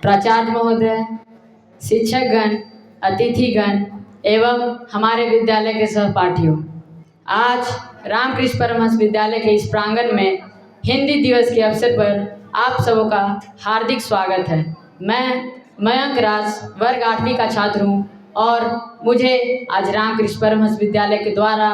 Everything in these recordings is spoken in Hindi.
प्राचार्य महोदय, शिक्षकगण, अतिथिगण एवं हमारे विद्यालय के सहपाठियों, आज रामकृष्ण परमहंस विद्यालय के इस प्रांगण में हिंदी दिवस के अवसर पर आप सबों का हार्दिक स्वागत है। मैं मयंक राज वर्ग 8वीं का छात्र हूँ और मुझे आज रामकृष्ण परमहंस विद्यालय के द्वारा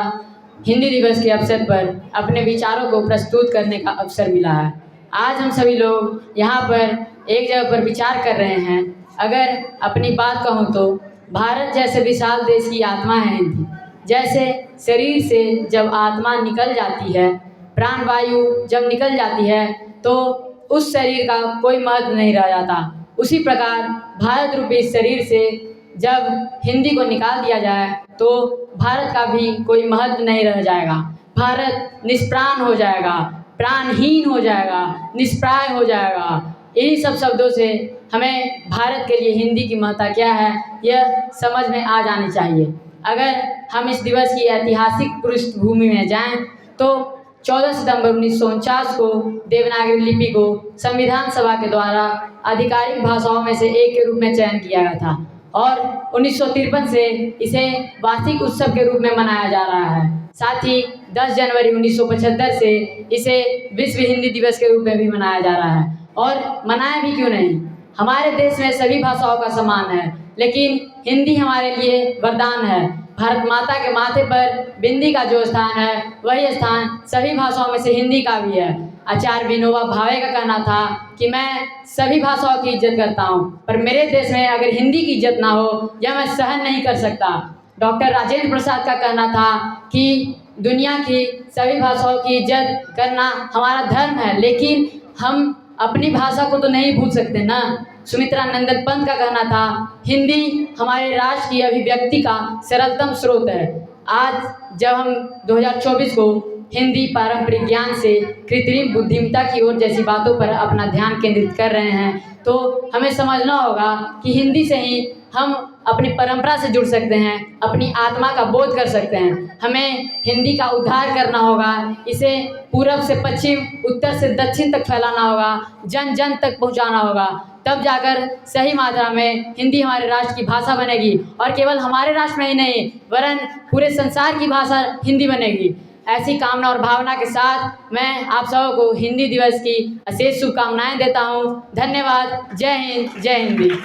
हिंदी दिवस के अवसर पर अपने विचारों को प्रस्तुत करने का अवसर मिला है। आज हम सभी लोग यहाँ पर एक जगह पर विचार कर रहे हैं। अगर अपनी बात कहूँ तो भारत जैसे विशाल देश की आत्मा है हिंदी। जैसे शरीर से जब आत्मा निकल जाती है, प्राण वायु जब निकल जाती है तो उस शरीर का कोई महत्व नहीं रह जाता। उसी प्रकार भारत रूपी शरीर से जब हिंदी को निकाल दिया जाए तो भारत का भी कोई महत्व नहीं रह जाएगा। भारत निष्प्राण हो जाएगा, प्राणहीन हो जाएगा, निष्प्राय हो जाएगा। इन्हीं सब शब्दों से हमें भारत के लिए हिंदी की महत्ता क्या है यह समझ में आ जानी चाहिए। अगर हम इस दिवस की ऐतिहासिक पृष्ठभूमि में जाएं तो 14 सितंबर 1949 को देवनागरी लिपि को संविधान सभा के द्वारा आधिकारिक भाषाओं में से एक के रूप में चयन किया गया था और 1953 से इसे वार्षिक उत्सव के रूप में मनाया जा रहा है। साथ ही 10 जनवरी 1975 से इसे विश्व हिंदी दिवस के रूप में भी मनाया जा रहा है। और मनाया भी क्यों नहीं, हमारे देश में सभी भाषाओं का सम्मान है, लेकिन हिंदी हमारे लिए वरदान है। भारत माता के माथे पर बिंदी का जो स्थान है वही स्थान सभी भाषाओं में से हिंदी का भी है। आचार्य विनोबा भावे का कहना था कि मैं सभी भाषाओं की इज्जत करता हूँ, पर मेरे देश में अगर हिंदी की इज्जत ना हो यह मैं सहन नहीं कर सकता। डॉक्टर राजेंद्र प्रसाद का कहना था कि दुनिया की सभी भाषाओं की इज्जत करना हमारा धर्म है, लेकिन हम अपनी भाषा को तो नहीं भूल सकते ना। सुमित्रा नंदन पंत का कहना था हिंदी हमारे राष्ट्र की अभिव्यक्ति का सरलतम स्रोत है। आज जब हम 2024 को हिंदी पारंपरिक ज्ञान से कृत्रिम बुद्धिमत्ता की ओर जैसी बातों पर अपना ध्यान केंद्रित कर रहे हैं तो हमें समझना होगा कि हिंदी से ही हम अपनी परंपरा से जुड़ सकते हैं, अपनी आत्मा का बोध कर सकते हैं। हमें हिंदी का उद्धार करना होगा, इसे पूरब से पश्चिम, उत्तर से दक्षिण तक फैलाना होगा, जन जन तक पहुंचाना होगा। तब जाकर सही मात्रा में हिंदी हमारे राष्ट्र की भाषा बनेगी और केवल हमारे राष्ट्र में ही नहीं वरन पूरे संसार की भाषा हिंदी बनेगी। ऐसी कामना और भावना के साथ मैं आप सबको हिंदी दिवस की अशेष शुभकामनाएं देता हूं। धन्यवाद। जय हिंद, जय हिंदी।